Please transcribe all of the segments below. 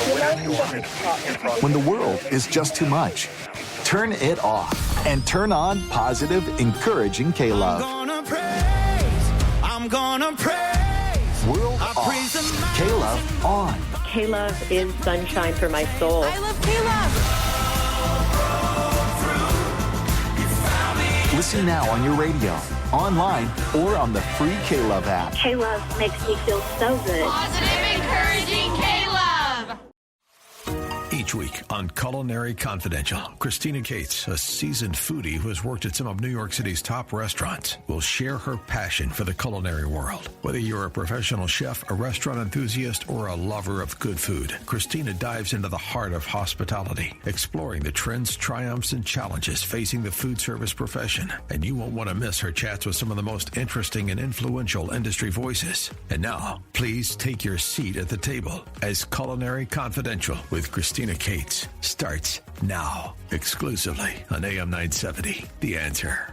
When the world is just too much, turn it off and turn on positive, encouraging K-Love. I'm gonna praise. World off. K-Love on. K-Love is sunshine for my soul. I love K-Love. Listen now on your radio, online, or on the free K-Love app. K-Love makes me feel so good. Positive, encouraging K-Love. Each week on Culinary Confidential, Christina Cates, a seasoned foodie who has worked at some of New York City's top restaurants, will share her passion for the culinary world. Whether you're a professional chef, a restaurant enthusiast, or a lover of good food, Christina dives into the heart of hospitality, exploring the trends, triumphs, and challenges facing the food service profession. And you won't want to miss her chats with some of the most interesting and influential industry voices. And now, please take your seat at the table as Culinary Confidential with Christina Cates starts now, exclusively on AM 970, The Answer.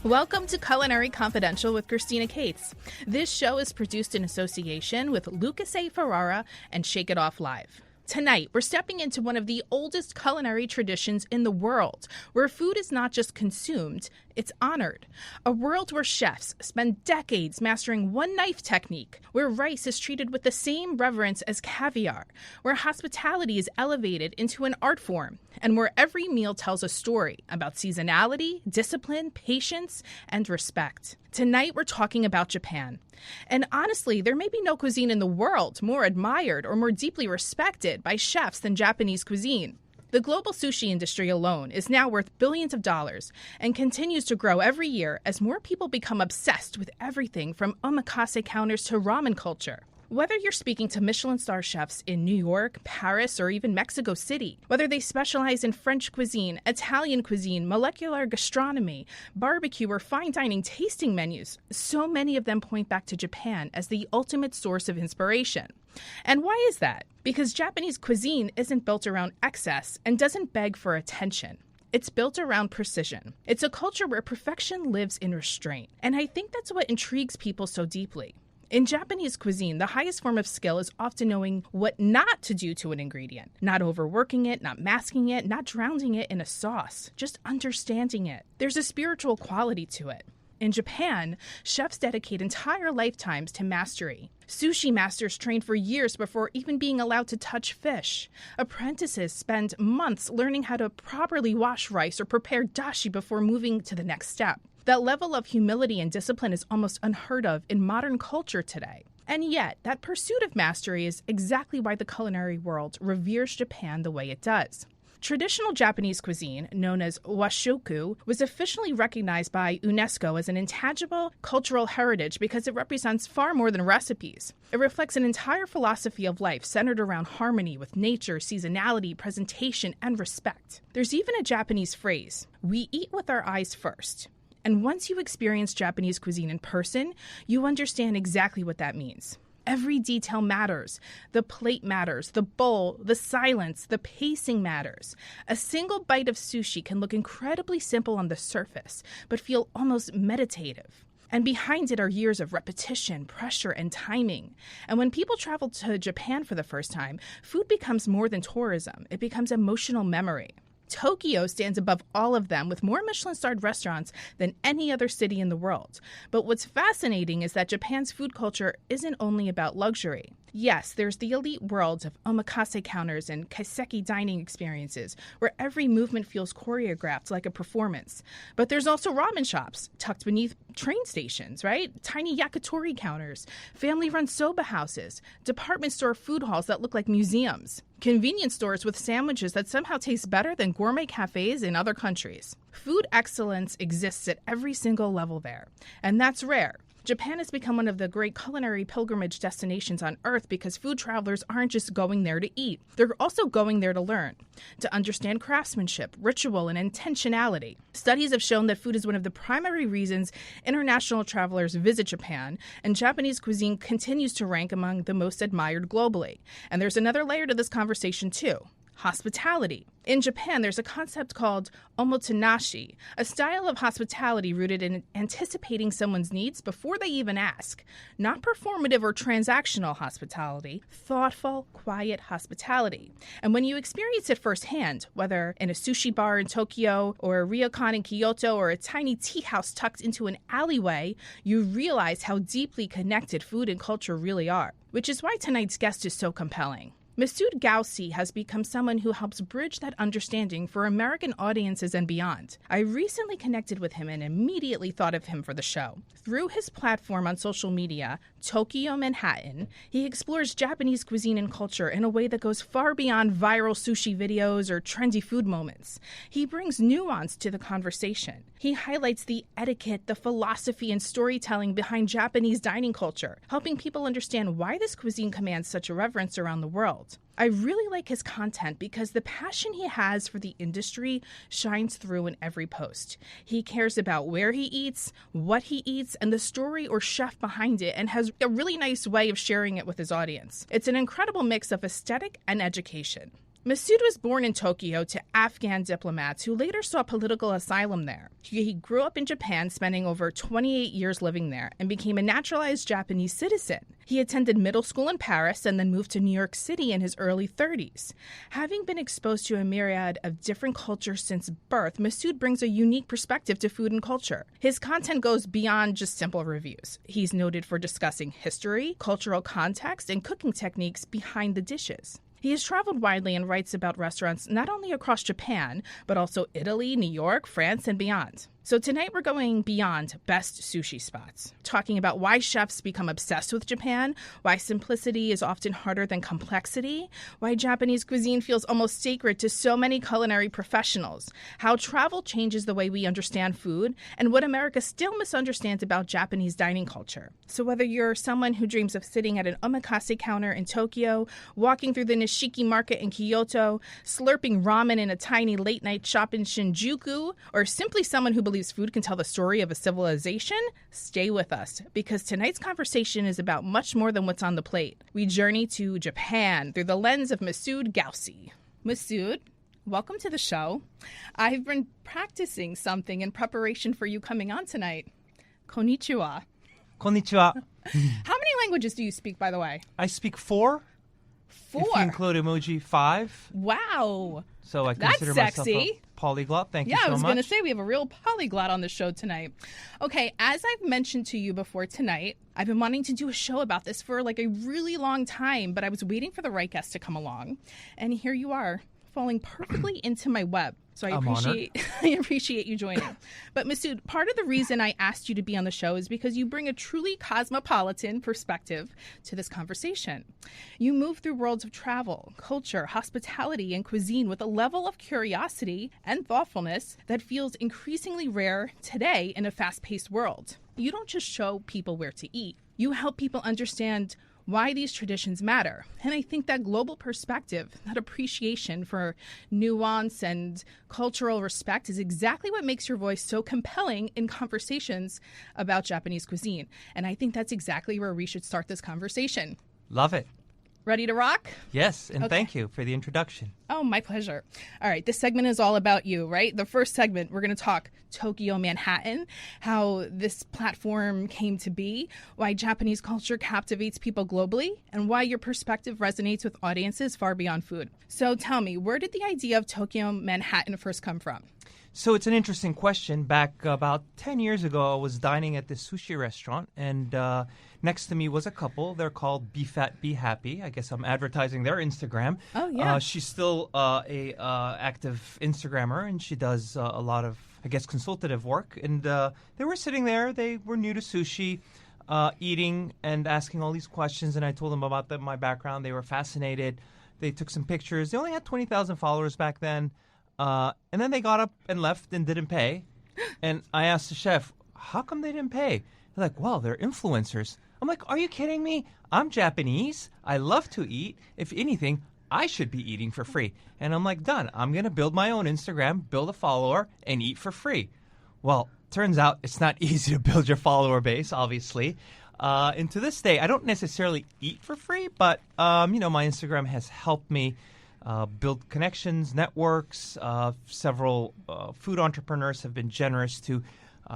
Welcome to Culinary Confidential with Christina Cates. This show is produced in association with Lucas A. Ferrara and Shake It Off Live. Tonight, we're stepping into one of the oldest culinary traditions in the world, where food is not just consumed, it's honored. A world where chefs spend decades mastering one knife technique, where rice is treated with the same reverence as caviar, where hospitality is elevated into an art form, and where every meal tells a story about seasonality, discipline, patience, and respect. Tonight, we're talking about Japan. And honestly, there may be no cuisine in the world more admired or more deeply respected by chefs than Japanese cuisine. The global sushi industry alone is now worth billions of dollars and continues to grow every year as more people become obsessed with everything from omakase counters to ramen culture. Whether you're speaking to Michelin star chefs in New York, Paris, or even Mexico City, whether they specialize in French cuisine, Italian cuisine, molecular gastronomy, barbecue, or fine dining tasting menus, so many of them point back to Japan as the ultimate source of inspiration. And why is that? Because Japanese cuisine isn't built around excess and doesn't beg for attention. It's built around precision. It's a culture where perfection lives in restraint. And I think that's what intrigues people so deeply. In Japanese cuisine, the highest form of skill is often knowing what not to do to an ingredient. Not overworking it, not masking it, not drowning it in a sauce, just understanding it. There's a spiritual quality to it. In Japan, chefs dedicate entire lifetimes to mastery. Sushi masters train for years before even being allowed to touch fish. Apprentices spend months learning how to properly wash rice or prepare dashi before moving to the next step. That level of humility and discipline is almost unheard of in modern culture today. And yet, that pursuit of mastery is exactly why the culinary world reveres Japan the way it does. Traditional Japanese cuisine, known as washoku, was officially recognized by UNESCO as an intangible cultural heritage because it represents far more than recipes. It reflects an entire philosophy of life centered around harmony with nature, seasonality, presentation, and respect. There's even a Japanese phrase, "We eat with our eyes first." And once you experience Japanese cuisine in person, you understand exactly what that means. Every detail matters. The plate matters, the bowl, the silence, the pacing matters. A single bite of sushi can look incredibly simple on the surface, but feel almost meditative. And behind it are years of repetition, pressure, and timing. And when people travel to Japan for the first time, food becomes more than tourism. It becomes emotional memory. Tokyo stands above all of them with more Michelin-starred restaurants than any other city in the world. But what's fascinating is that Japan's food culture isn't only about luxury. Yes, there's the elite worlds of omakase counters and kaiseki dining experiences, where every movement feels choreographed like a performance. But there's also ramen shops tucked beneath train stations, right? Tiny yakitori counters, family-run soba houses, department store food halls that look like museums, convenience stores with sandwiches that somehow taste better than gourmet cafes in other countries. Food excellence exists at every single level there, and that's rare. Japan has become one of the great culinary pilgrimage destinations on Earth because food travelers aren't just going there to eat. They're also going there to learn, to understand craftsmanship, ritual, and intentionality. Studies have shown that food is one of the primary reasons international travelers visit Japan, and Japanese cuisine continues to rank among the most admired globally. And there's another layer to this conversation, too. hospitality. In Japan, there's a concept called omotenashi, a style of hospitality rooted in anticipating someone's needs before they even ask. Not performative or transactional hospitality, thoughtful, quiet hospitality. And when you experience it firsthand, whether in a sushi bar in Tokyo or a ryokan in Kyoto or a tiny tea house tucked into an alleyway, you realize how deeply connected food and culture really are, which is why tonight's guest is so compelling. Massud Ghaussy has become someone who helps bridge that understanding for American audiences and beyond. I recently connected with him and immediately thought of him for the show. Through his platform on social media, TokyoManhattan, he explores Japanese cuisine and culture in a way that goes far beyond viral sushi videos or trendy food moments. He brings nuance to the conversation. He highlights the etiquette, the philosophy, and storytelling behind Japanese dining culture, helping people understand why this cuisine commands such a reverence around the world. I really like his content because the passion he has for the industry shines through in every post. He cares about where he eats, what he eats, and the story or chef behind it, and has a really nice way of sharing it with his audience. It's an incredible mix of aesthetic and education. Massud was born in Tokyo to Afghan diplomats who later sought political asylum there. He grew up in Japan, spending over 28 years living there, and became a naturalized Japanese citizen. He attended middle school in Paris and then moved to New York City in his early 30s. Having been exposed to a myriad of different cultures since birth, Massud brings a unique perspective to food and culture. His content goes beyond just simple reviews. He's noted for discussing history, cultural context, and cooking techniques behind the dishes. He has traveled widely and writes about restaurants not only across Japan, but also Italy, New York, France, and beyond. So tonight we're going beyond best sushi spots, talking about why chefs become obsessed with Japan, why simplicity is often harder than complexity, why Japanese cuisine feels almost sacred to so many culinary professionals, how travel changes the way we understand food, and what America still misunderstands about Japanese dining culture. So whether you're someone who dreams of sitting at an omakase counter in Tokyo, walking through the Nishiki market in Kyoto, slurping ramen in a tiny late-night shop in Shinjuku, or simply someone who believes food can tell the story of a civilization, stay with us, because tonight's conversation is about much more than what's on the plate. We journey to Japan through the lens of Massud Ghaussy. Massud, welcome to the show. I've been practicing something in preparation for you coming on tonight. Konnichiwa. Konnichiwa. How many languages do you speak, by the way? I speak 4. 4? If you include emoji, 5. Wow. So I That's consider sexy. myself a polyglot. Thank you so much. Yeah, I was going to say we have a real polyglot on the show tonight. Okay, as I've mentioned to you before tonight, I've been wanting to do a show about this for like a really long time, but I was waiting for the right guest to come along. And here you are, falling perfectly into my web. So I appreciate you joining. But Massud, part of the reason I asked you to be on the show is because you bring a truly cosmopolitan perspective to this conversation. You move through worlds of travel, culture, hospitality, and cuisine with a level of curiosity and thoughtfulness that feels increasingly rare today in a fast-paced world. You don't just show people where to eat. You help people understand why these traditions matter. And I think that global perspective, that appreciation for nuance and cultural respect is exactly what makes your voice so compelling in conversations about Japanese cuisine. And I think that's exactly where we should start this conversation. Love it. Ready to rock? Yes, and Okay. Thank you for the introduction. Oh, my pleasure. All right, this segment is all about you, right? The first segment, we're going to talk TokyoManhattan, how this platform came to be, why Japanese culture captivates people globally, and why your perspective resonates with audiences far beyond food. So tell me, where did the idea of TokyoManhattan first come from? So it's an interesting question. Back about 10 years ago, I was dining at this sushi restaurant, and next to me was a couple. They're called Be Fat, Be Happy. I guess I'm advertising their Instagram. Oh, yeah. She's still a active Instagrammer, and she does a lot of, I guess, consultative work. And they were sitting there. They were new to sushi, eating and asking all these questions, and I told them about my background. They were fascinated. They took some pictures. They only had 20,000 followers back then. And then they got up and left and didn't pay. And I asked the chef, how come they didn't pay? They're like, well, they're influencers. I'm like, are you kidding me? I'm Japanese. I love to eat. If anything, I should be eating for free. And I'm like, done. I'm going to build my own Instagram, build a follower, and eat for free. Well, turns out it's not easy to build your follower base, obviously. And to this day, I don't necessarily eat for free, but, my Instagram has helped me build connections, networks. Several food entrepreneurs have been generous to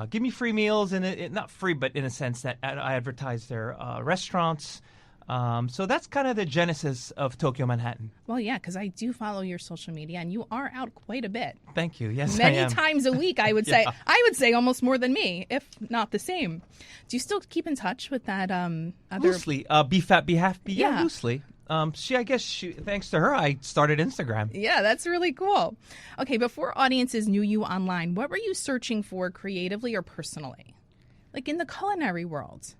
give me free meals, and not free, but in a sense that I advertise their restaurants. So that's kind of the genesis of TokyoManhattan. Well, yeah, because I do follow your social media, and you are out quite a bit. Thank you. Yes, I Many am. times a week, I would say. I would say almost more than me, if not the same. Do you still keep in touch with that other... Loosely. Be Fat, Be Happy. Yeah, Yeah. loosely. Thanks to her, I started Instagram. Yeah, that's really cool. Okay, before audiences knew you online, what were you searching for creatively or personally? Like in the culinary world?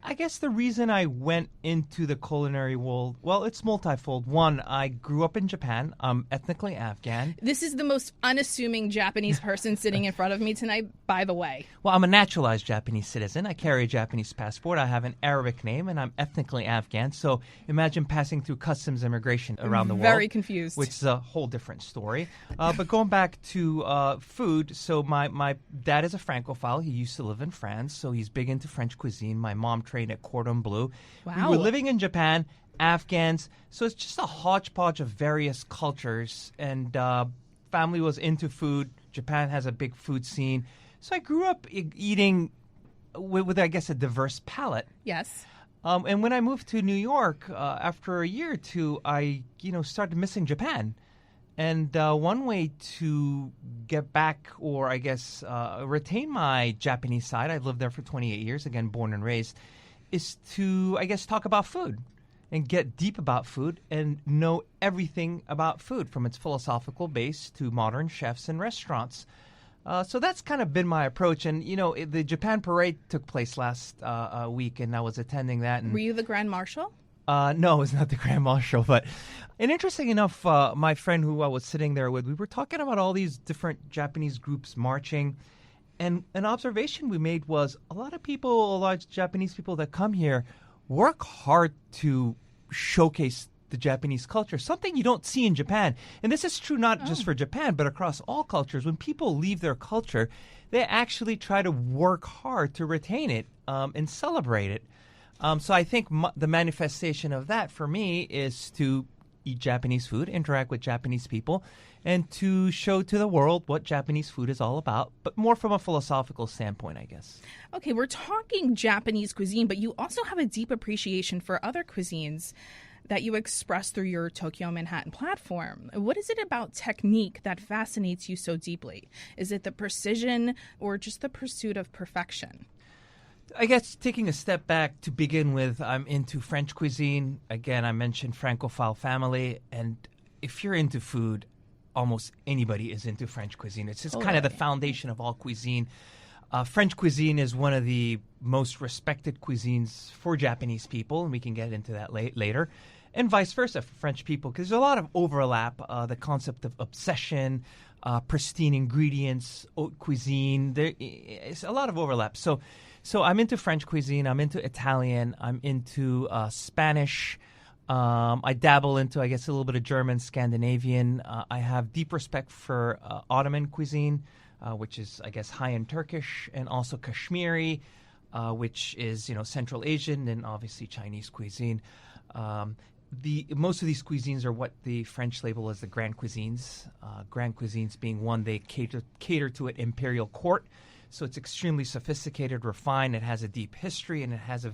I guess the reason I went into the culinary world, well, it's multifold. One, I grew up in Japan. I'm ethnically Afghan. This is the most unassuming Japanese person sitting in front of me tonight, by the way. Well, I'm a naturalized Japanese citizen. I carry a Japanese passport. I have an Arabic name, and I'm ethnically Afghan. So imagine passing through customs immigration around the world. Very confused. Which is a whole different story. But going back to food, so my dad is a Francophile. He used to live in France, so he's big into French cuisine. My mom trained at Cordon Bleu. Wow. We were living in Japan, Afghans, so it's just a hodgepodge of various cultures, and family was into food. Japan has a big food scene. So I grew up eating with, I guess, a diverse palate. Yes. And when I moved to New York, after a year or two, I started missing Japan. And one way to get back, or I guess retain my Japanese side, I've lived there for 28 years, again, born and raised, is to, I guess, talk about food and get deep about food and know everything about food, from its philosophical base to modern chefs and restaurants. So that's kind of been my approach. And, the Japan parade took place last week, and I was attending that. And Were you the Grand Marshal? no, it was not the Grand Marshal. And interesting enough, my friend who I was sitting there with, we were talking about all these different Japanese groups marching. And an observation we made was a lot of Japanese people that come here work hard to showcase the Japanese culture, something you don't see in Japan. And this is true not just for Japan, but across all cultures. When people leave their culture, they actually try to work hard to retain it and celebrate it. So I think the manifestation of that for me is to eat Japanese food, interact with Japanese people, and to show to the world what Japanese food is all about, but more from a philosophical standpoint, I guess. Okay, we're talking Japanese cuisine, but you also have a deep appreciation for other cuisines that you express through your TokyoManhattan platform. What is it about technique that fascinates you so deeply? Is it the precision or just the pursuit of perfection? I guess taking a step back to begin with, I'm into French cuisine. Again, I mentioned Francophile family, and if you're into food, almost anybody is into French cuisine. It's just kind of the foundation of all cuisine. French cuisine is one of the most respected cuisines for Japanese people, and we can get into that later, and vice versa for French people, because there's a lot of overlap. The concept of obsession, pristine ingredients, haute cuisine, it's a lot of overlap. So I'm into French cuisine, I'm into Italian, I'm into Spanish. I dabble into, I guess, a little bit of German, Scandinavian. I have deep respect for Ottoman cuisine, which is, I guess, high-end Turkish, and also Kashmiri, which is, Central Asian, and obviously Chinese cuisine. Most of these cuisines are what the French label as the grand cuisines. Grand cuisines being one, they cater to an imperial court. So it's extremely sophisticated, refined. It has a deep history, and it has a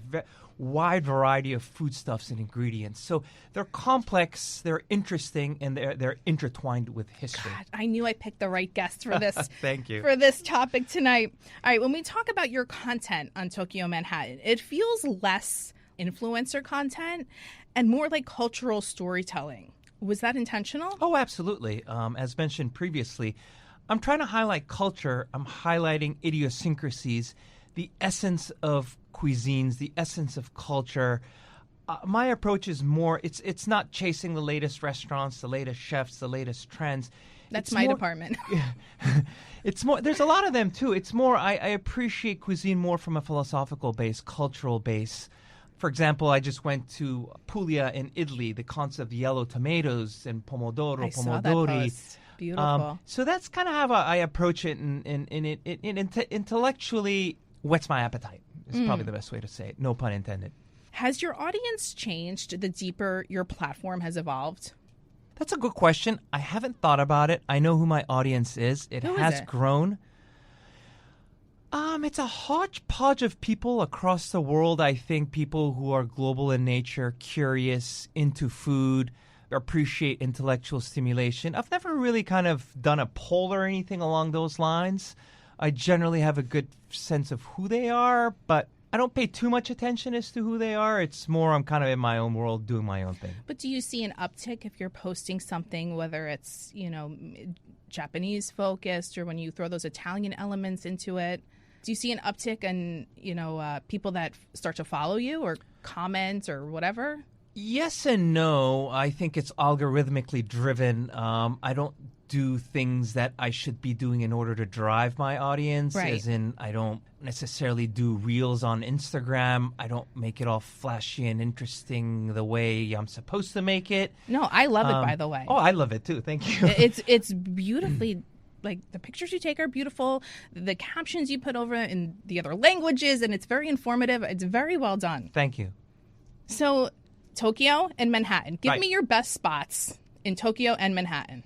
wide variety of foodstuffs and ingredients. So they're complex, they're interesting, and they're intertwined with history. God, I knew I picked the right guest for this. Thank you. For this topic tonight. All right, when we talk about your content on TokyoManhattan, it feels less influencer content and more like cultural storytelling. Was that intentional? Oh, absolutely. As mentioned previously, I'm trying to highlight culture. I'm highlighting idiosyncrasies, the essence of cuisines, the essence of culture. My approach is more, it's not chasing the latest restaurants, the latest chefs, the latest trends. That's my department. It's more, there's a lot of them too. It's more, I appreciate cuisine more from a philosophical base, cultural base. For example, I just went to Puglia in Italy, the concept of yellow tomatoes and pomodoro, I pomodori. saw that post. Beautiful. So that's kind of how I approach it, and it intellectually whets my appetite. Is probably the best way to say it. No pun intended. Has your audience changed the deeper your platform has evolved? That's a good question. I haven't thought about it. I know who my audience is. It Who is has it? grown. It's a hodgepodge of people across the world. I think people who are global in nature, curious, into food, appreciate intellectual stimulation. I've never really kind of done a poll or anything along those lines. I generally have a good sense of who they are, but I don't pay too much attention as to who they are. It's more I'm kind of in my own world doing my own thing. But do you see an uptick if you're posting something, whether it's, Japanese focused or when you throw those Italian elements into it? Do you see an uptick in, people that start to follow you or comment or whatever? Yes and no. I think it's algorithmically driven. I don't do things that I should be doing in order to drive my audience. Right. As in, I don't necessarily do reels on Instagram. I don't make it all flashy and interesting the way I'm supposed to make it. No, I love it, by the way. Oh, I love it too. Thank you. It's beautifully, like, the pictures you take are beautiful. The captions you put over it in the other languages, and it's very informative. It's very well done. Thank you. So, Tokyo and Manhattan. Give Right. me your best spots in Tokyo and Manhattan.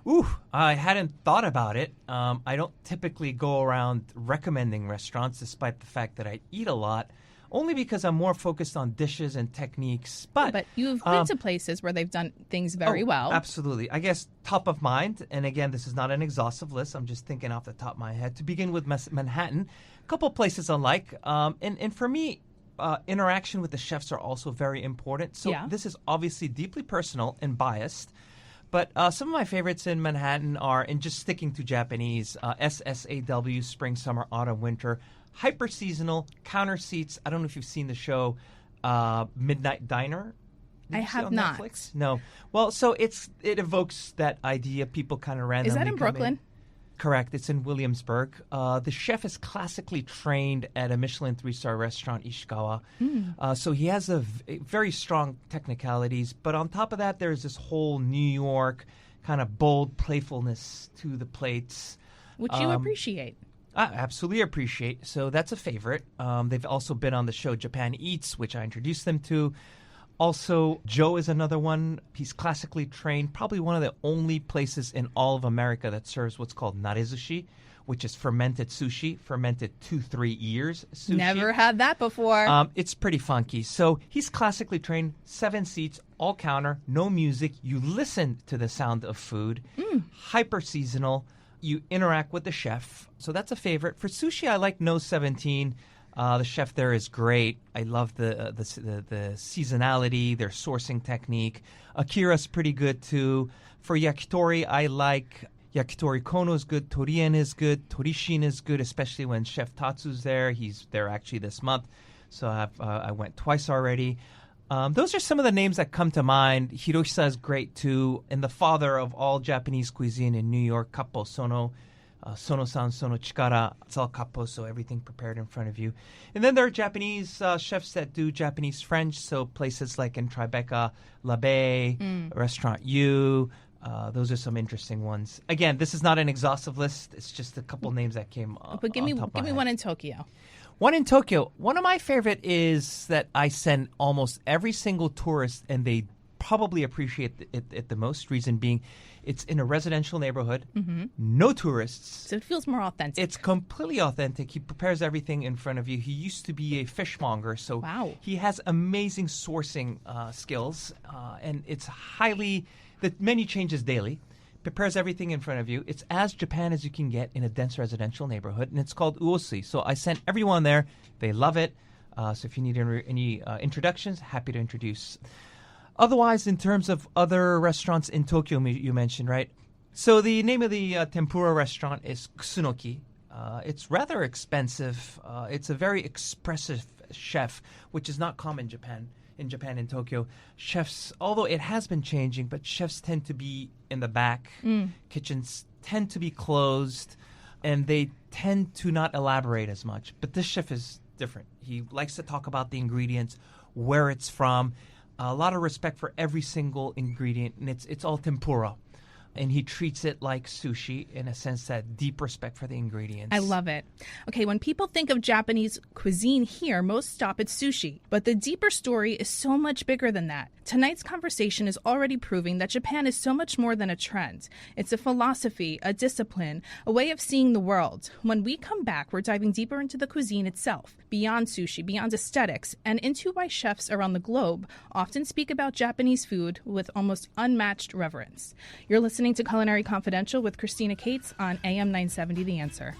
Ooh, I hadn't thought about it. I don't typically go around recommending restaurants, despite the fact that I eat a lot, only because I'm more focused on dishes and techniques. But you've been to places where they've done things very well. Absolutely. I guess top of mind, and again, this is not an exhaustive list. I'm just thinking off the top of my head. To begin with Manhattan, a couple places I like. And for me, interaction with the chefs are also very important. So this is obviously deeply personal and biased. But some of my favorites in Manhattan are, and just sticking to Japanese, SSAW, spring, summer, autumn, winter, hyper seasonal, counter seats. I don't know if you've seen the show Midnight Diner. Did I you see it have on not. Netflix? No. Well, so it evokes that idea. People kind of randomly Is that in come Brooklyn? Correct. It's in Williamsburg. The chef is classically trained at a Michelin 3-star restaurant, Ishikawa. So he has very strong technicalities. But on top of that, there's this whole New York kind of bold playfulness to the plates. Which you appreciate. I absolutely appreciate. So that's a favorite. They've also been on the show Japan Eats, which I introduced them to. Also, Joe is another one. He's classically trained, probably one of the only places in all of America that serves what's called narezushi, which is fermented sushi, fermented 2-3 years sushi. Never had that before. It's pretty funky. So he's classically trained, 7 seats, all counter, no music. You listen to the sound of food. Hyper seasonal. You interact with the chef. So that's a favorite. For sushi, I like No 17. The chef there is great. I love the seasonality, their sourcing technique. Akira's pretty good too. For yakitori, I like yakitori kono is good, torien is good, torishin is good, especially when Chef Tatsu's there. He's there actually this month, so I went twice already. Those are some of the names that come to mind. Hiroshisa is great too, and the father of all Japanese cuisine in New York, Kappo Sono. Sono-san, sono chikara, it's all kappo, so everything prepared in front of you. And then there are Japanese chefs that do Japanese French, so places like in Tribeca, L'Abbé, Restaurant U. Those are some interesting ones. Again, this is not an exhaustive list. It's just a couple names that came up. But give me one in Tokyo. One in Tokyo. One of my favorite is that I send almost every single tourist, and they probably appreciate it the most. Reason being, it's in a residential neighborhood, no tourists. So it feels more authentic. It's completely authentic. He prepares everything in front of you. He used to be a fishmonger, so he has amazing sourcing skills, and it's highly. The menu changes daily. Prepares everything in front of you. It's as Japan as you can get in a dense residential neighborhood, and it's called Uosi. So I sent everyone there. They love it. So if you need any introductions, happy to introduce. Otherwise, in terms of other restaurants in Tokyo, you mentioned, right? So the name of the tempura restaurant is Kusunoki. It's rather expensive. It's a very expressive chef, which is not common in Tokyo. Chefs, although it has been changing, but chefs tend to be in the back. Kitchens tend to be closed, and they tend to not elaborate as much. But this chef is different. He likes to talk about the ingredients, where it's from. A lot of respect for every single ingredient, and it's all tempura. and he treats it like sushi in a sense, that deep respect for the ingredients. I love it. Okay, when people think of Japanese cuisine here, most stop at sushi. But the deeper story is so much bigger than that. Tonight's conversation is already proving that Japan is so much more than a trend. It's a philosophy, a discipline, a way of seeing the world. When we come back, we're diving deeper into the cuisine itself, beyond sushi, beyond aesthetics, and into why chefs around the globe often speak about Japanese food with almost unmatched reverence. You're listening to Culinary Confidential with Christina Cates on AM 970 The Answer.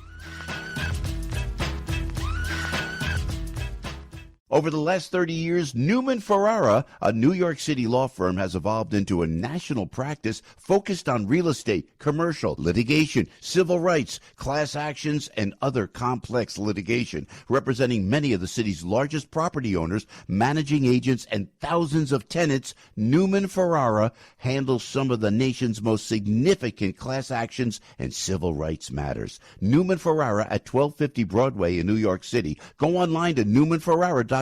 Over the last 30 years, Newman Ferrara, a New York City law firm, has evolved into a national practice focused on real estate, commercial, litigation, civil rights, class actions, and other complex litigation, representing many of the city's largest property owners, managing agents, and thousands of tenants. Newman Ferrara handles some of the nation's most significant class actions and civil rights matters. Newman Ferrara at 1250 Broadway in New York City. Go online to newmanferrara.com.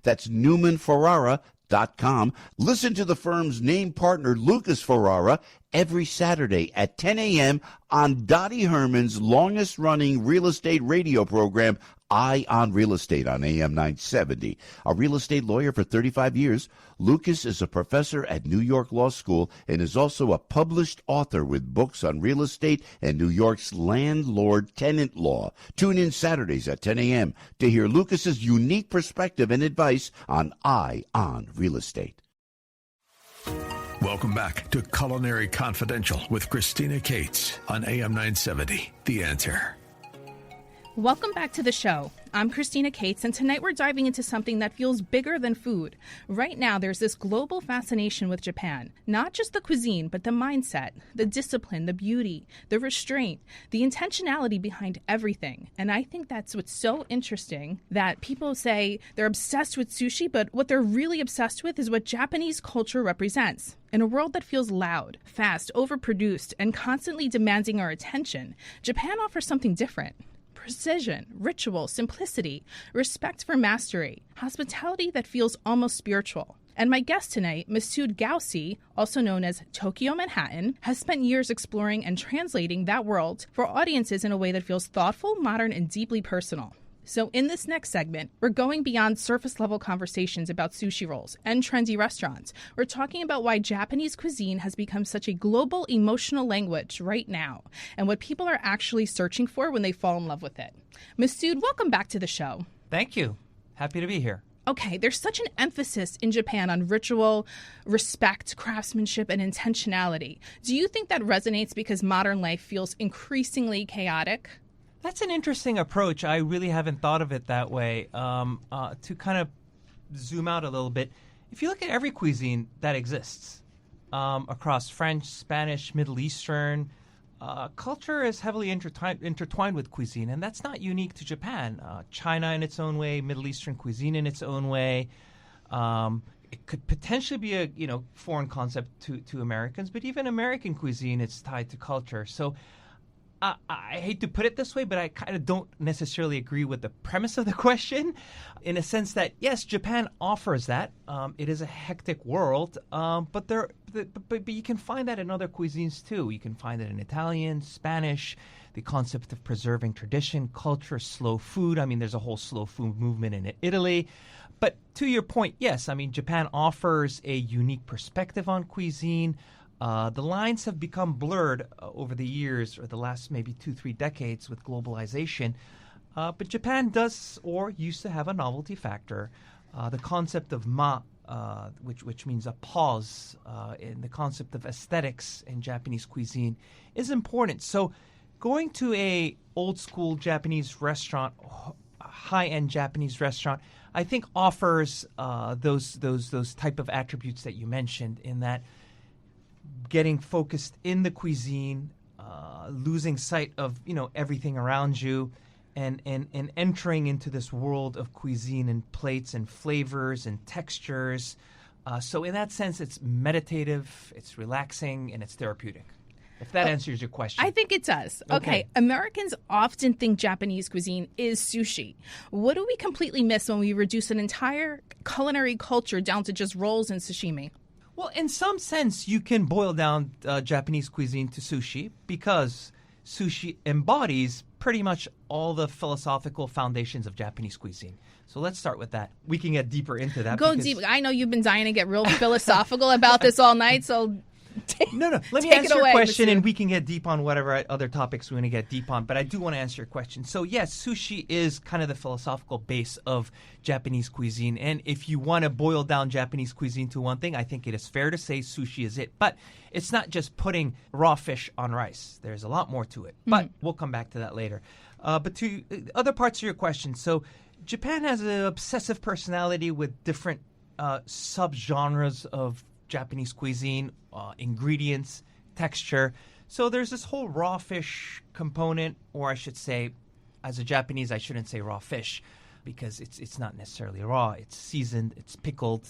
That's newmanferrara.com. Listen to the firm's name partner, Lucas Ferrara, every Saturday at 10 a.m. on Dottie Herman's longest-running real estate radio program, Eye on Real Estate, on AM 970. A real estate lawyer for 35 years, Lucas is a professor at New York Law School and is also a published author with books on real estate and New York's landlord-tenant law. Tune in Saturdays at 10 a.m. to hear Lucas's unique perspective and advice on Eye on Real Estate. Welcome back to Culinary Confidential with Christina Cates on AM 970, The Answer. Welcome back to the show. I'm Christina Cates, and tonight we're diving into something that feels bigger than food. Right now, there's this global fascination with Japan. Not just the cuisine, but the mindset, the discipline, the beauty, the restraint, the intentionality behind everything. And I think that's what's so interesting, that people say they're obsessed with sushi, but what they're really obsessed with is what Japanese culture represents. In a world that feels loud, fast, overproduced, and constantly demanding our attention, Japan offers something different. Precision, ritual, simplicity, respect for mastery, hospitality that feels almost spiritual. And my guest tonight, Massud Ghaussy, also known as TokyoManhattan, has spent years exploring and translating that world for audiences in a way that feels thoughtful, modern, and deeply personal. So in this next segment, we're going beyond surface-level conversations about sushi rolls and trendy restaurants. We're talking about why Japanese cuisine has become such a global emotional language right now, and what people are actually searching for when they fall in love with it. Massud, welcome back to the show. Thank you. Happy to be here. Okay, there's such an emphasis in Japan on ritual, respect, craftsmanship, and intentionality. Do you think that resonates because modern life feels increasingly chaotic? That's an interesting approach. I really haven't thought of it that way. To kind of zoom out a little bit, if you look at every cuisine that exists across French, Spanish, Middle Eastern, culture is heavily intertwined with cuisine, and that's not unique to Japan. China in its own way, Middle Eastern cuisine in its own way. It could potentially be a foreign concept to Americans, but even American cuisine is tied to culture. So I hate to put it this way, but I kind of don't necessarily agree with the premise of the question, in a sense that, yes, Japan offers that. It is a hectic world, but you can find that in other cuisines too. You can find it in Italian, Spanish, the concept of preserving tradition, culture, slow food. I mean, there's a whole slow food movement in Italy. But to your point, yes, I mean, Japan offers a unique perspective on cuisine. The lines have become blurred over the years, or the last maybe 2-3 decades with globalization. But Japan does or used to have a novelty factor. The concept of which means a pause, in the concept of aesthetics in Japanese cuisine is important. So going to a old school Japanese restaurant, high-end Japanese restaurant, I think offers those type of attributes that you mentioned, in that getting focused in the cuisine, losing sight of everything around you, and entering into this world of cuisine and plates and flavors and textures. So in that sense, it's meditative, it's relaxing, and it's therapeutic. If that answers your question. I think it does. Okay. Americans often think Japanese cuisine is sushi. What do we completely miss when we reduce an entire culinary culture down to just rolls and sashimi? Well, in some sense, you can boil down Japanese cuisine to sushi because sushi embodies pretty much all the philosophical foundations of Japanese cuisine. So let's start with that. We can get deeper into that. Go deep. I know you've been dying to get real philosophical about this all night, so No. Let me take answer it your away, question, Massud. and we can get deep on whatever other topics we want to get deep on. But I do want to answer your question. So, yes, sushi is kind of the philosophical base of Japanese cuisine. And if you want to boil down Japanese cuisine to one thing, I think it is fair to say sushi is it. But it's not just putting raw fish on rice. There's a lot more to it. But we'll come back to that later. But to other parts of your question. So, Japan has an obsessive personality with different subgenres of Japanese cuisine, ingredients, texture. So there's this whole raw fish component, or I should say, as a Japanese, I shouldn't say raw fish because it's not necessarily raw. It's seasoned, it's pickled,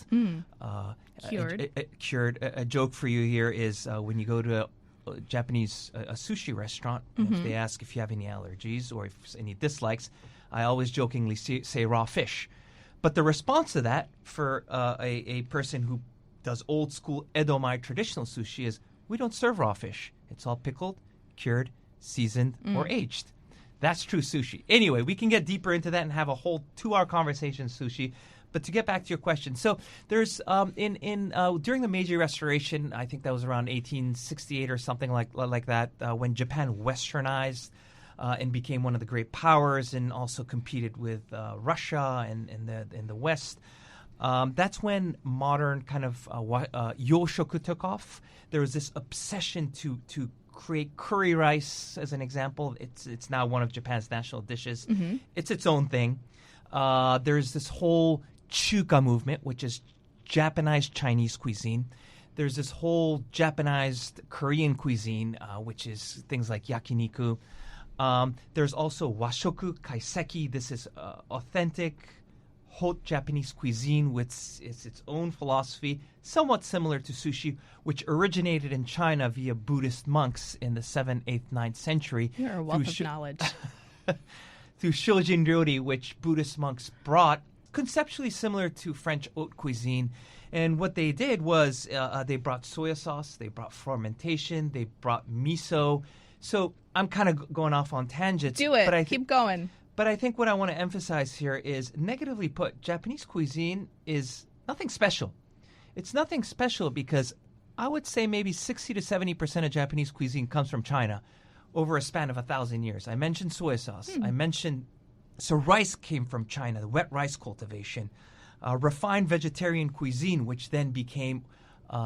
Cured. Cured. A joke for you here is when you go to a Japanese a sushi restaurant, and if they ask if you have any allergies or if any dislikes, I always jokingly say raw fish. But the response to that for a person who does old school Edomai traditional sushi is we don't serve raw fish. It's all pickled, cured, seasoned, or aged. That's true sushi. Anyway, we can get deeper into that and have a whole 2-hour conversation sushi. But to get back to your question, so there's during the Meiji Restoration, I think that was around 1868 or something like that, when Japan westernized and became one of the great powers and also competed with Russia and in the West. That's when modern kind of yoshoku took off. There was this obsession to create curry rice, as an example. It's now one of Japan's national dishes. It's its own thing. There's this whole chuka movement, which is Japanized Chinese cuisine. There's this whole Japanized Korean cuisine, which is things like yakiniku. There's also washoku kaiseki. This is authentic hot Japanese cuisine with its own philosophy, somewhat similar to sushi, which originated in China via Buddhist monks in the 7th, 8th, 9th century. You're a wealth of knowledge. Through Shojin Ryori, which Buddhist monks brought, conceptually similar to French haute cuisine. And what they did was they brought soy sauce, they brought fermentation, they brought miso. So I'm kind of going off on tangents. Do it. But Keep going. But I think what I want to emphasize here is, negatively put, Japanese cuisine is nothing special. It's nothing special because I would say maybe 60 to 70% of Japanese cuisine comes from China over a span of 1,000 years. I mentioned soy sauce. I mentioned, so rice came from China, the wet rice cultivation. Refined vegetarian cuisine, which then became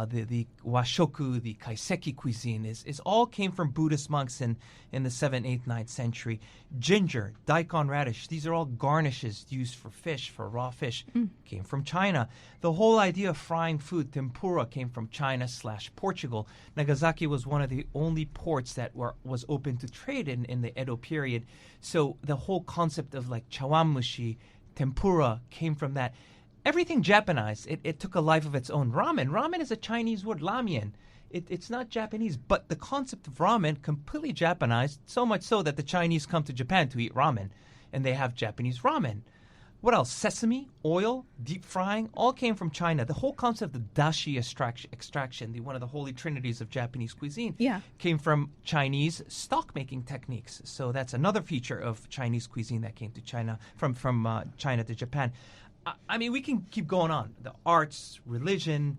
the washoku, the kaiseki cuisine, is all came from Buddhist monks in the 7th, 8th, 9th century. Ginger, daikon radish, these are all garnishes used for fish, for raw fish, came from China. The whole idea of frying food, tempura, came from China/Portugal. Nagasaki was one of the only ports that was open to trade in the Edo period. So the whole concept of like chawanmushi, tempura came from that. Everything Japanized, it took a life of its own. Ramen is a Chinese word, ramyun. It's not Japanese, but the concept of ramen completely Japanized, so much so that the Chinese come to Japan to eat ramen, and they have Japanese ramen. What else? Sesame, oil, deep frying, all came from China. The whole concept of dashi extraction, one of the holy trinities of Japanese cuisine, came from Chinese stock-making techniques. So that's another feature of Chinese cuisine that came to China, from China to Japan. I mean, we can keep going on. The arts, religion,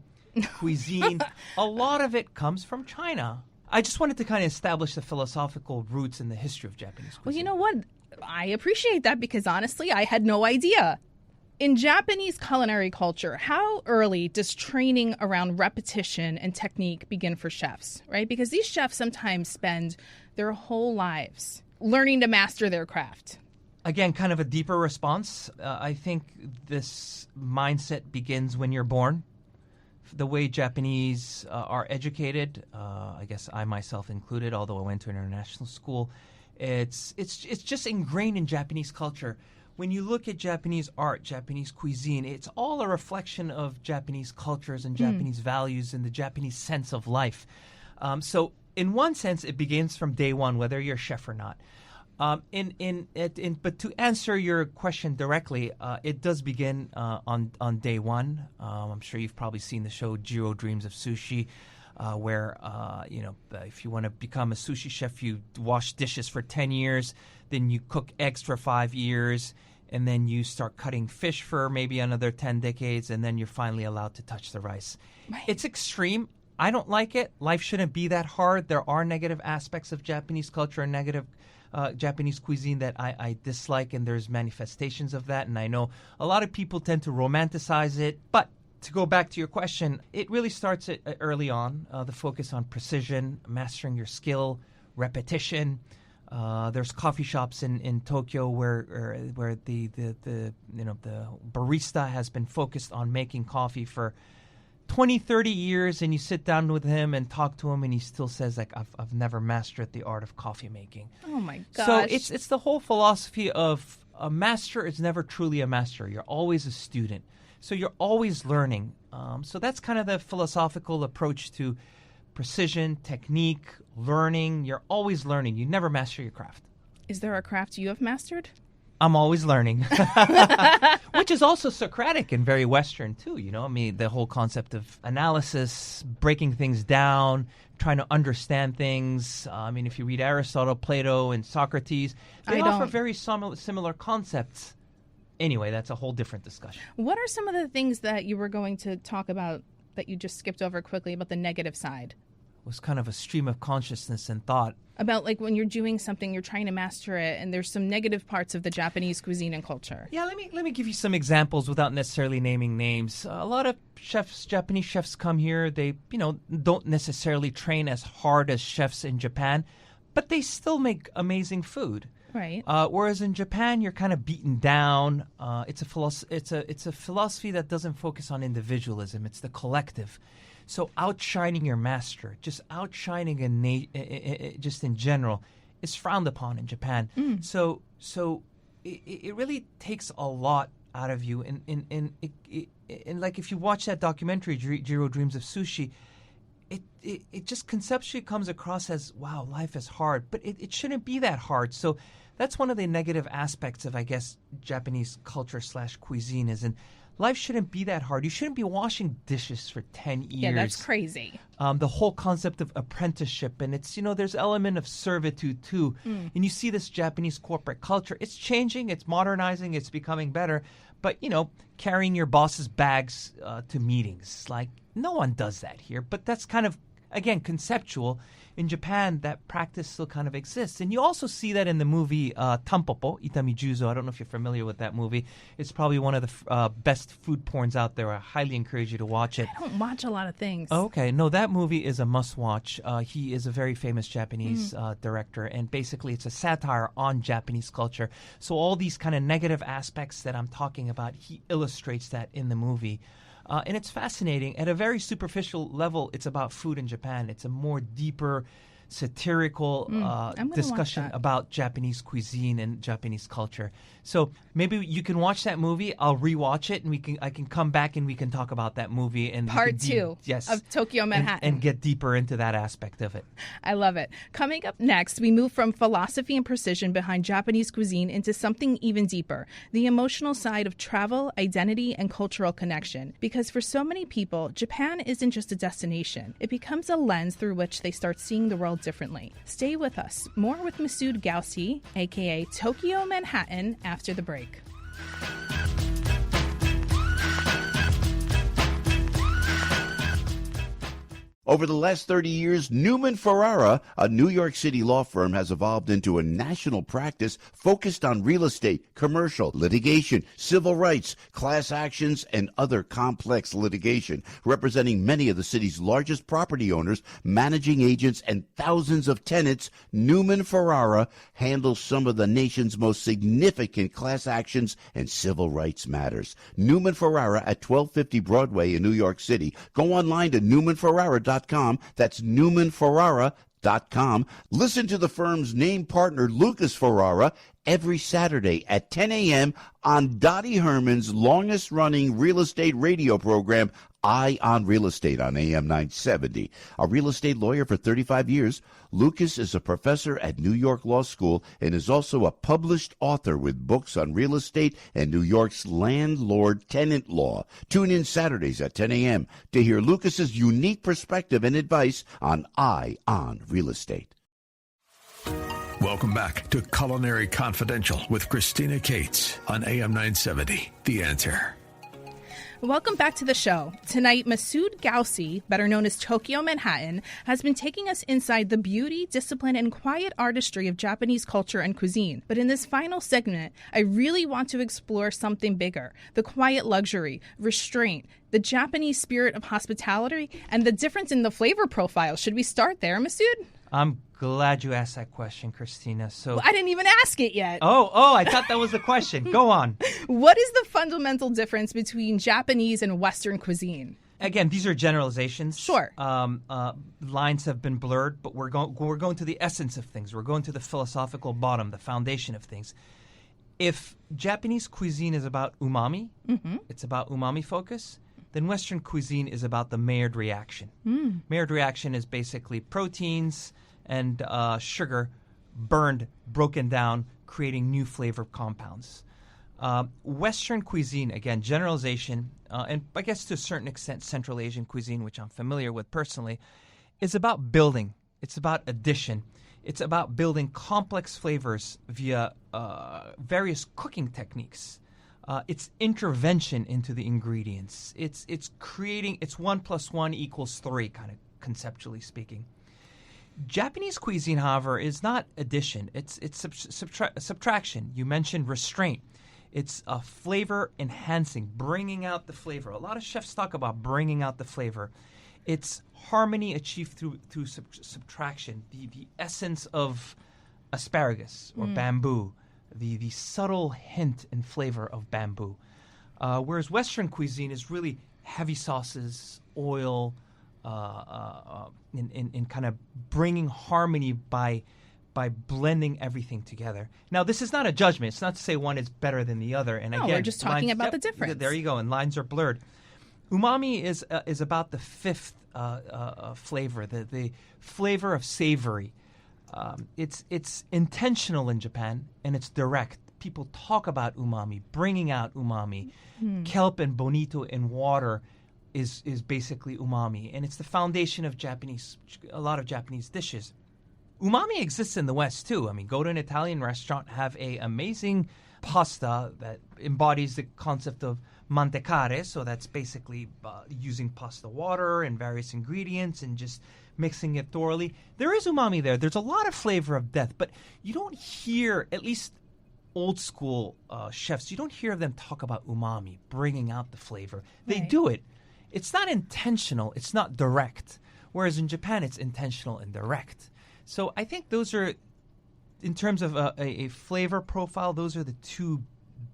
cuisine, a lot of it comes from China. I just wanted to kind of establish the philosophical roots in the history of Japanese cuisine. Well, you know what? I appreciate that because honestly, I had no idea. In Japanese culinary culture, how early does training around repetition and technique begin for chefs, right? Because these chefs sometimes spend their whole lives learning to master their craft. Again, kind of a deeper response. I think this mindset begins when you're born. The way Japanese are educated, I guess I myself included, although I went to an international school, it's just ingrained in Japanese culture. When you look at Japanese art, Japanese cuisine, it's all a reflection of Japanese cultures and Japanese values and the Japanese sense of life. So in one sense, it begins from day one, whether you're a chef or not. But to answer your question directly, it does begin on day one. I'm sure you've probably seen the show Jiro Dreams of Sushi, where if you want to become a sushi chef, you wash dishes for 10 years, then you cook eggs for 5 years, and then you start cutting fish for maybe another 10 decades, and then you're finally allowed to touch the rice. Right. It's extreme. I don't like it. Life shouldn't be that hard. There are negative aspects of Japanese culture and negative Japanese cuisine that I dislike, and there's manifestations of that. And I know a lot of people tend to romanticize it. But to go back to your question, it really starts early on, the focus on precision, mastering your skill, repetition. There's coffee shops in Tokyo where the barista has been focused on making coffee for 20, 30 years, and you sit down with him and talk to him, and he still says, like, I've never mastered the art of coffee making. Oh, my gosh. So it's the whole philosophy of a master is never truly a master. You're always a student. So you're always learning. So that's kind of the philosophical approach to precision, technique, learning. You're always learning. You never master your craft. Is there a craft you have mastered? I'm always learning, which is also Socratic and very Western too. I mean, the whole concept of analysis, breaking things down, trying to understand things. I mean, if you read Aristotle, Plato, and Socrates, they offer very similar concepts. Anyway, that's a whole different discussion. What are some of the things that you were going to talk about that you just skipped over quickly about the negative side? It was kind of a stream of consciousness and thought. About, like, when you're doing something, you're trying to master it, and there's some negative parts of the Japanese cuisine and culture. Yeah, let me give you some examples without necessarily naming names. A lot of Japanese chefs come here. They, don't necessarily train as hard as chefs in Japan, but they still make amazing food. Right. Whereas in Japan, you're kind of beaten down. It's a philosophy that doesn't focus on individualism. It's the collective. So outshining your master, just outshining just in general, is frowned upon in Japan. So it really takes a lot out of you. And like, if you watch that documentary, Jiro Dreams of Sushi, it just conceptually comes across as, wow, life is hard. But it shouldn't be that hard. So that's one of the negative aspects of, I guess, Japanese culture / cuisine is, and life shouldn't be that hard. You shouldn't be washing dishes for 10 years. Yeah, that's crazy. The whole concept of apprenticeship, and it's, there's element of servitude too. And you see this Japanese corporate culture. It's changing, it's modernizing, it's becoming better. But, carrying your boss's bags to meetings, like, no one does that here. But that's kind of, again, conceptual. In Japan, that practice still kind of exists. And you also see that in the movie Tampopo, Itami Juzo. I don't know if you're familiar with that movie. It's probably one of the best food porns out there. I highly encourage you to watch it. I don't watch a lot of things. Okay. No, that movie is a must-watch. He is a very famous Japanese director, and basically it's a satire on Japanese culture. So all these kind of negative aspects that I'm talking about, he illustrates that in the movie. And it's fascinating. At a very superficial level, it's about food in Japan. It's a more deeper, satirical discussion about Japanese cuisine and Japanese culture. So maybe you can watch that movie. I'll rewatch it, and I can come back and we can talk about that movie and Part 2 of Tokyo Manhattan and get deeper into that aspect of it. I love it. Coming up next, we move from philosophy and precision behind Japanese cuisine into something even deeper, the emotional side of travel, identity, and cultural connection. Because for so many people, Japan isn't just a destination. It becomes a lens through which they start seeing the world differently. Stay with us. More with Massud Ghaussy, aka Tokyo Manhattan, after the break. Over the last 30 years, Newman Ferrara, a New York City law firm, has evolved into a national practice focused on real estate, commercial, litigation, civil rights, class actions, and other complex litigation, representing many of the city's largest property owners, managing agents, and thousands of tenants. Newman Ferrara handles some of the nation's most significant class actions and civil rights matters. Newman Ferrara at 1250 Broadway in New York City. Go online to newmanferrara.com. That's newmanferrara.com. Listen to the firm's name partner, Lucas Ferrara, every Saturday at 10 a.m. on Dottie Herman's longest-running real estate radio program, Eye on Real Estate on AM 970. A real estate lawyer for 35 years, Lucas is a professor at New York Law School and is also a published author with books on real estate and New York's landlord-tenant law. Tune in Saturdays at 10 a.m. to hear Lucas's unique perspective and advice on Eye on Real Estate. Welcome back to Culinary Confidential with Christina Cates on AM 970. The Answer. Welcome back to the show. Tonight, Massud Ghaussy, better known as TokyoManhattan, has been taking us inside the beauty, discipline, and quiet artistry of Japanese culture and cuisine. But in this final segment, I really want to explore something bigger: the quiet luxury, restraint, the Japanese spirit of hospitality, and the difference in the flavor profile. Should we start there, Massud? I'm glad you asked that question, Christina. So Well, I didn't even ask it yet. Oh, I thought that was the question. Go on. What is the fundamental difference between Japanese and Western cuisine? Again, these are generalizations. Sure. Lines have been blurred, but we're going to the essence of things. We're going to the philosophical bottom, the foundation of things. If Japanese cuisine is about umami, it's about umami focus, then Western cuisine is about the Maillard reaction. Maillard reaction is basically proteins and sugar burned, broken down, creating new flavor compounds. Western cuisine, again, generalization, and I guess to a certain extent Central Asian cuisine, which I'm familiar with personally, is about building. It's about addition. It's about building complex flavors via various cooking techniques. It's intervention into the ingredients. It's creating, it's 1 + 1 = 3, kind of conceptually speaking. Japanese cuisine, however, is not addition. It's subtraction. You mentioned restraint. It's a flavor enhancing, bringing out the flavor. A lot of chefs talk about bringing out the flavor. It's harmony achieved through subtraction. The essence of asparagus or bamboo. The subtle hint and flavor of bamboo. Whereas Western cuisine is really heavy sauces, oil, in kind of bringing harmony by blending everything together. Now, this is not a judgment. It's not to say one is better than the other. And No, again, we're just talking about the difference. There you go, and lines are blurred. Umami is about the fifth flavor, the flavor of savory. It's intentional in Japan, and it's direct. People talk about umami, bringing out umami. Kelp and bonito in water is basically umami, and it's the foundation of a lot of Japanese dishes. Umami exists in the West too. I mean, go to an Italian restaurant, have a amazing pasta that embodies the concept of mantecare. So that's basically using pasta water and various ingredients and just mixing it thoroughly. There is umami there. There's a lot of flavor of depth, but you don't hear, at least old school chefs, you don't hear them talk about umami, bringing out the flavor. They do it. It's not intentional. It's not direct. Whereas in Japan, it's intentional and direct. So I think those are, in terms of a flavor profile, those are the two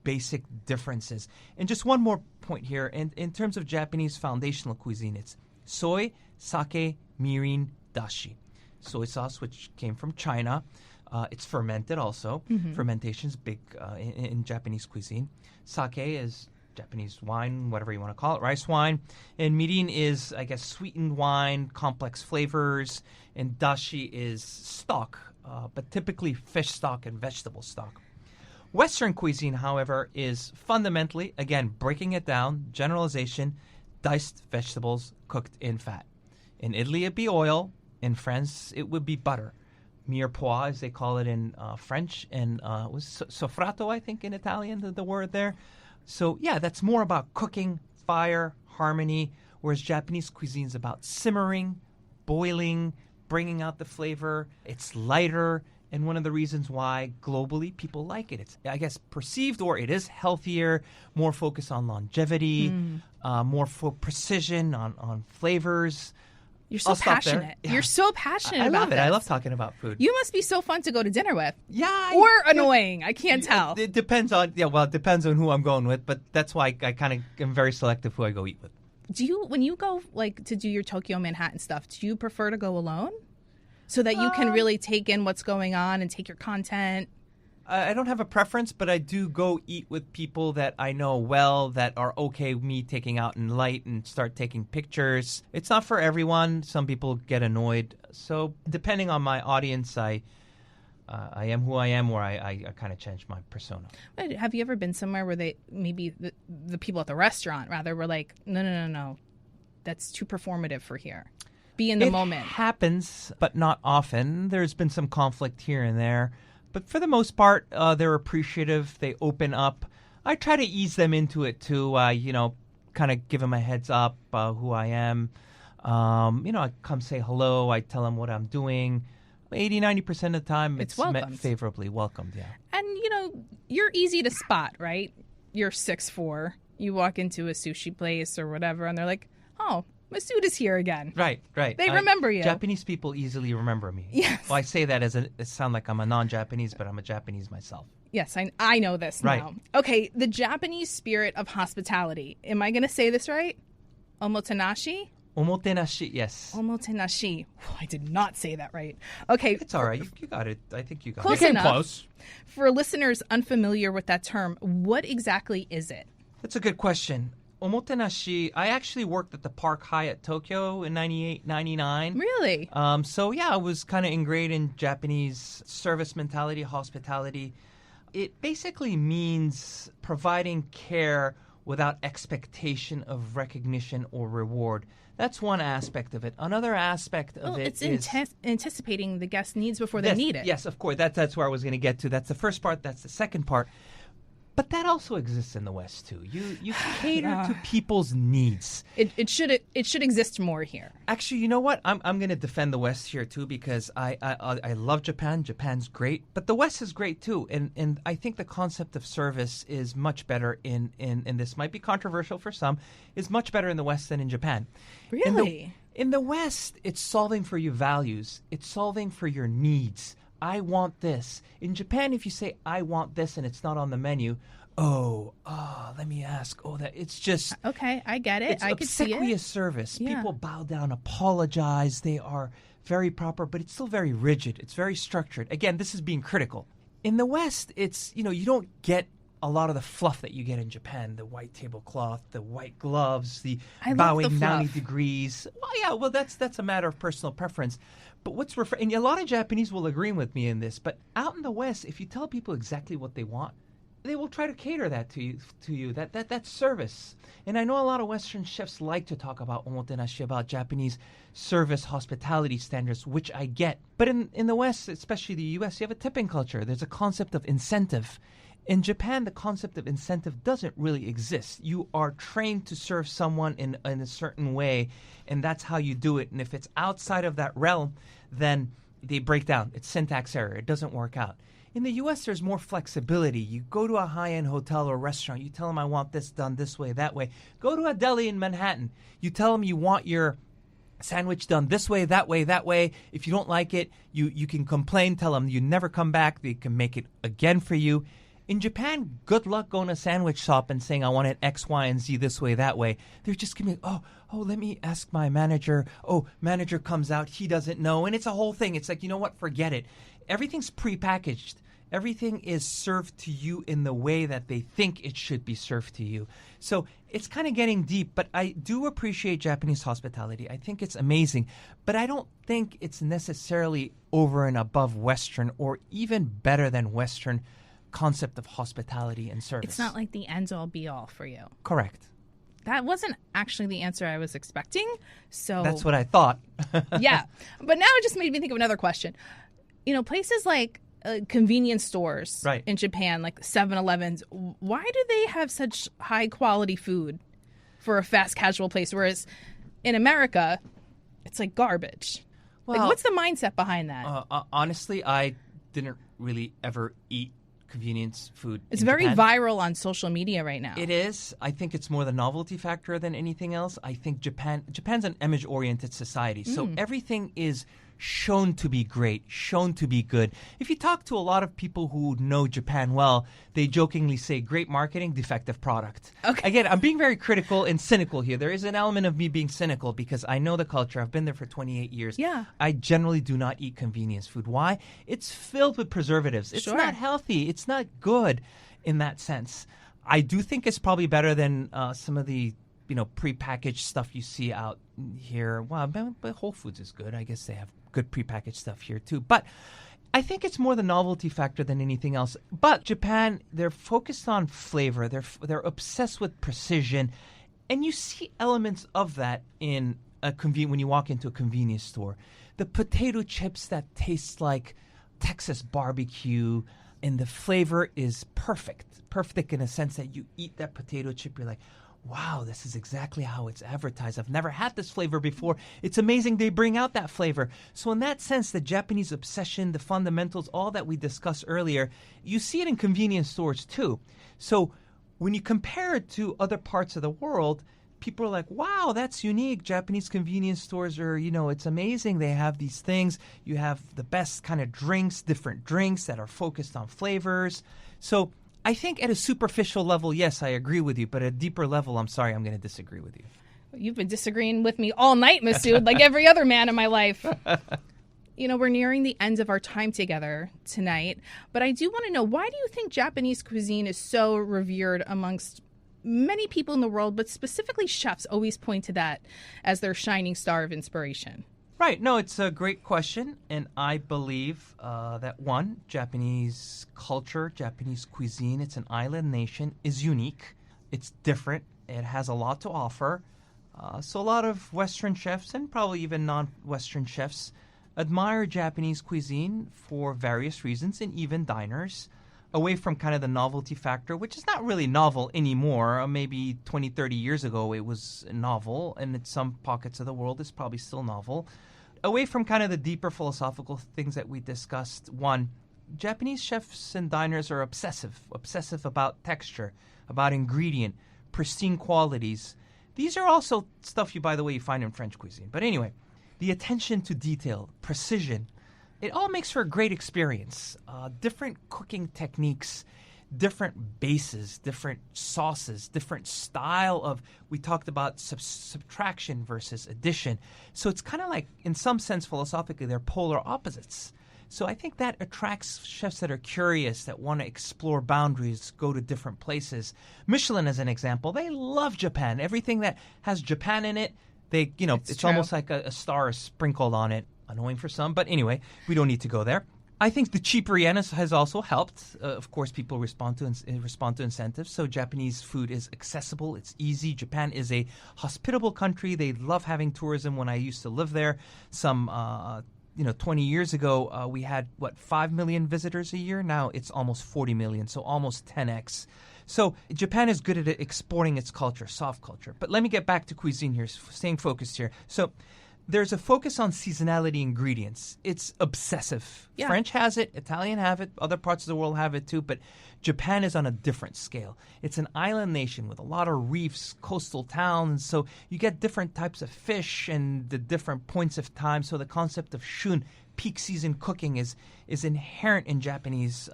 basic differences. And just one more point here. And in terms of Japanese foundational cuisine, it's soy, sake, mirin, dashi. Soy sauce, which came from China. It's fermented also. Fermentation's big in Japanese cuisine. Sake is Japanese wine, whatever you want to call it, rice wine. And mirin is, I guess, sweetened wine, complex flavors. And dashi is stock, but typically fish stock and vegetable stock. Western cuisine, however, is fundamentally, again, breaking it down, generalization, diced vegetables cooked in fat. In Italy, it'd be oil. In France, it would be butter. Mirepoix, as they call it in French, and it was sofrato, I think, in Italian, the word there. So, yeah, that's more about cooking, fire, harmony, whereas Japanese cuisine is about simmering, boiling, bringing out the flavor. It's lighter, and one of the reasons why globally people like it. It's, I guess, perceived, or it is healthier, more focus on longevity, more precision on flavors. You're so passionate. Yeah. You're so passionate I about love it. this. I love talking about food. You must be so fun to go to dinner with. Yeah. Or annoying. I can't tell. It depends on, it depends on who I'm going with, but that's why I kind of am very selective who I go eat with. When you go to do your TokyoManhattan stuff, do you prefer to go alone? So that you can really take in what's going on and take your content? I don't have a preference, but I do go eat with people that I know well, that are okay with me taking out in light and start taking pictures. It's not for everyone. Some people get annoyed. So depending on my audience, I am who I am, or I kind of change my persona. But have you ever been somewhere where maybe the people at the restaurant rather were like, no, that's too performative for here. Be in the moment. It happens, but not often. There's been some conflict here and there. But for the most part, they're appreciative. They open up. I try to ease them into it, too, kind of give them a heads up who I am. I come say hello. I tell them what I'm doing. 80-90% of the time, it's met favorably welcomed, yeah. And, you're easy to spot, right? You're 6'4". You walk into a sushi place or whatever, and they're like, oh, Massud is here again. Right. They remember you. Japanese people easily remember me. Yes. Well, I say that it sound like I'm a non-Japanese, but I'm a Japanese myself. Yes, I know this right. now. Okay, the Japanese spirit of hospitality. Am I going to say this right? Omotenashi? Omotenashi, yes. Omotenashi. I did not say that right. Okay. It's all right. You got it. I think you got close it. Enough. Close. For listeners unfamiliar with that term, what exactly is it? That's a good question. Omotenashi, I actually worked at the Park Hyatt Tokyo in 98, 99. Really? So, yeah, I was kind of ingrained in Japanese service mentality, hospitality. It basically means providing care without expectation of recognition or reward. That's one aspect of it. Another aspect of it is... It's anticipating the guest's needs before they need it. Yes, of course. That's where I was going to get to. That's the first part. That's the second part. But that also exists in the West, too. You cater to people's needs. It should exist more here. Actually, you know what? I'm going to defend the West here, too, because I love Japan. Japan's great. But the West is great, too. And I think the concept of service is much better in this might be controversial for some, is much better in the West than in Japan. Really? In the West, it's solving for your values. It's solving for your needs. I want this. In Japan, if you say, I want this, and it's not on the menu, let me ask. It's just... Okay, I get it. I could see it. It's obsequious service. Yeah. People bow down, apologize. They are very proper, but it's still very rigid. It's very structured. Again, this is being critical. In the West, it's, you don't get a lot of the fluff that you get in Japan, the white tablecloth, the white gloves, the bowing 90 degrees. Well, that's a matter of personal preference. But what's and a lot of Japanese will agree with me in this, but out in the West, if you tell people exactly what they want, they will try to cater that to you. That's service. And I know a lot of Western chefs like to talk about omotenashi, about Japanese service hospitality standards, which I get. But in the West, especially the U.S., you have a tipping culture. There's a concept of incentive. In Japan, the concept of incentive doesn't really exist. You are trained to serve someone in a certain way, and that's how you do it. And if it's outside of that realm, then they break down. It's syntax error. It doesn't work out. In the U.S., there's more flexibility. You go to a high-end hotel or restaurant. You tell them, I want this done this way, that way. Go to a deli in Manhattan. You tell them you want your sandwich done this way, that way, that way. If you don't like it, you can complain. Tell them you never come back. They can make it again for you. In Japan, good luck going to a sandwich shop and saying, I want it X, Y, and Z this way, that way. They're just going to let me ask my manager. Manager comes out. He doesn't know. And it's a whole thing. It's like, you know what? Forget it. Everything's prepackaged. Everything is served to you in the way that they think it should be served to you. So it's kind of getting deep, but I do appreciate Japanese hospitality. I think it's amazing, but I don't think it's necessarily over and above Western or even better than Western concept of hospitality and service. It's not like the end-all be-all for you. Correct. That wasn't actually the answer I was expecting, so... That's what I thought. Yeah, but now it just made me think of another question. Places like convenience stores in Japan, like 7-Elevens, why do they have such high-quality food for a fast casual place, whereas in America, it's like garbage? Well, what's the mindset behind that? Honestly, I didn't really ever eat convenience food. It's very viral on social media right now. It is. I think it's more the novelty factor than anything else. I think Japan's an image-oriented society, so everything is shown to be great, shown to be good. If you talk to a lot of people who know Japan well, they jokingly say great marketing, defective product. Okay. Again, I'm being very critical and cynical here. There is an element of me being cynical because I know the culture. I've been there for 28 years. Yeah. I generally do not eat convenience food. Why? It's filled with preservatives. It's Sure. not healthy. It's not good in that sense. I do think it's probably better than some of the prepackaged stuff you see out here. Well, but Whole Foods is good. I guess they have good prepackaged stuff here too. But I think it's more the novelty factor than anything else. But Japan, they're focused on flavor. They're obsessed with precision, and you see elements of that in when you walk into a convenience store. The potato chips that taste like Texas barbecue, and the flavor is perfect in a sense that you eat that potato chip, you're like, wow, this is exactly how it's advertised. I've never had this flavor before. It's amazing they bring out that flavor. So in that sense, the Japanese obsession, the fundamentals, all that we discussed earlier, you see it in convenience stores too. So when you compare it to other parts of the world, people are like, wow, that's unique. Japanese convenience stores are, it's amazing. They have these things. You have the best kind of drinks, different drinks that are focused on flavors. So I think at a superficial level, yes, I agree with you. But at a deeper level, I'm sorry, I'm going to disagree with you. You've been disagreeing with me all night, Massud, like every other man in my life. We're nearing the end of our time together tonight. But I do want to know, why do you think Japanese cuisine is so revered amongst many people in the world, but specifically chefs always point to that as their shining star of inspiration? Right. No, it's a great question. And I believe that, one, Japanese culture, Japanese cuisine, it's an island nation, is unique. It's different. It has a lot to offer. So a lot of Western chefs and probably even non-Western chefs admire Japanese cuisine for various reasons, and even diners, away from kind of the novelty factor, which is not really novel anymore. Maybe 20, 30 years ago it was novel, and in some pockets of the world it's probably still novel. Away from kind of the deeper philosophical things that we discussed, one, Japanese chefs and diners are obsessive about texture, about ingredient, pristine qualities. These are also stuff by the way, you find in French cuisine. But anyway, the attention to detail, precision, it all makes for a great experience. Different cooking techniques, different bases, different sauces, different style of, we talked about subtraction versus addition. So it's kind of like, in some sense, philosophically, they're polar opposites. So I think that attracts chefs that are curious, that want to explore boundaries, go to different places. Michelin, as an example, they love Japan. Everything that has Japan in it, it's true. almost like a star sprinkled on it. Annoying for some, but anyway, we don't need to go there. I think the cheaper yen has also helped. Of course, people respond to incentives. So Japanese food is accessible. It's easy. Japan is a hospitable country. They love having tourism. When I used to live there, 20 years ago, we had 5 million visitors a year. Now it's almost 40 million, so almost 10x. So Japan is good at exporting its culture, soft culture. But let me get back to cuisine here, staying focused here. So there's a focus on seasonality ingredients. It's obsessive. Yeah. French has it, Italian have it, other parts of the world have it too, but Japan is on a different scale. It's an island nation with a lot of reefs, coastal towns, so you get different types of fish and the different points of time. So the concept of shun, peak season cooking, is inherent in Japanese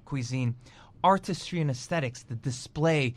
cuisine. Artistry and aesthetics, the display,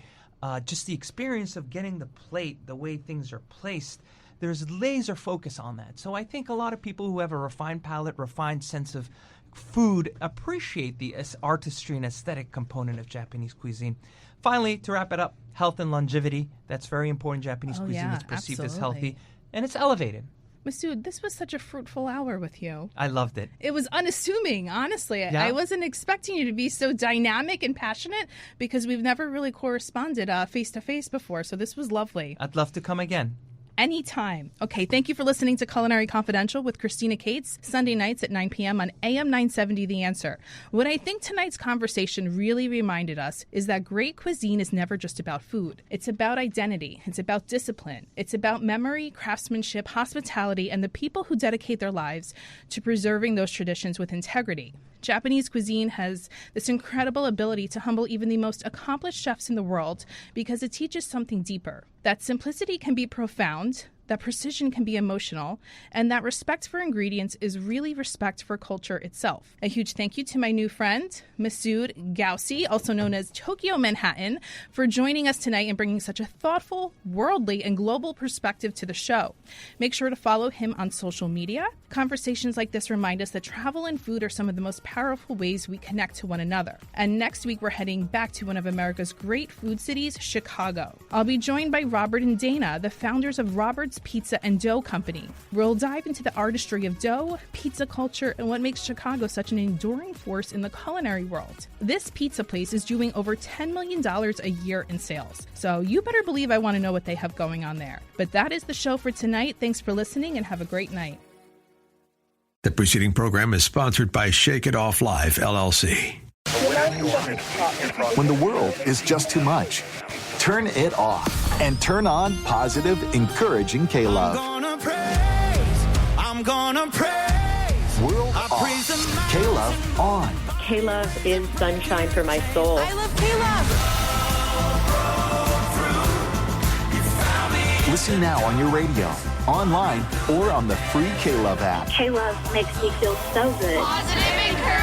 just the experience of getting the plate, the way things are placed. There's laser focus on that. So I think a lot of people who have a refined palate, refined sense of food appreciate the artistry and aesthetic component of Japanese cuisine. Finally, to wrap it up, health and longevity. That's very important. Japanese cuisine is perceived as healthy, and it's elevated. Massud, this was such a fruitful hour with you. I loved it. It was unassuming, honestly. Yeah? I wasn't expecting you to be so dynamic and passionate because we've never really corresponded face-to-face before, so this was lovely. I'd love to come again. Anytime. Okay, thank you for listening to Culinary Confidential with Christina Cates, Sunday nights at 9 p.m. on AM 970 The Answer. What I think tonight's conversation really reminded us is that great cuisine is never just about food. It's about identity. It's about discipline. It's about memory, craftsmanship, hospitality, and the people who dedicate their lives to preserving those traditions with integrity. Japanese cuisine has this incredible ability to humble even the most accomplished chefs in the world because it teaches something deeper. That simplicity can be profound, that precision can be emotional, and that respect for ingredients is really respect for culture itself. A huge thank you to my new friend, Massud Ghaussy, also known as TokyoManhattan, for joining us tonight and bringing such a thoughtful, worldly, and global perspective to the show. Make sure to follow him on social media. Conversations like this remind us that travel and food are some of the most powerful ways we connect to one another. And next week, we're heading back to one of America's great food cities, Chicago. I'll be joined by Robert and Dana, the founders of Robert's Pizza and Dough Company. We'll dive into the artistry of dough, pizza culture, and what makes Chicago such an enduring force in the culinary world. This pizza place is doing over $10 million a year in sales. So you better believe I want to know what they have going on there. But that is the show for tonight. Thanks for listening and have a great night. The preceding program is sponsored by Shake It Off Live, LLC. When the world is just too much, turn it off and turn on positive, encouraging K-Love. I'm gonna praise. World I off. praise the man. K-Love on. K-Love is sunshine for my soul. I love K-Love. Listen now on your radio, online, or on the free K-Love app. K-Love makes me feel so good. Positive, encouraging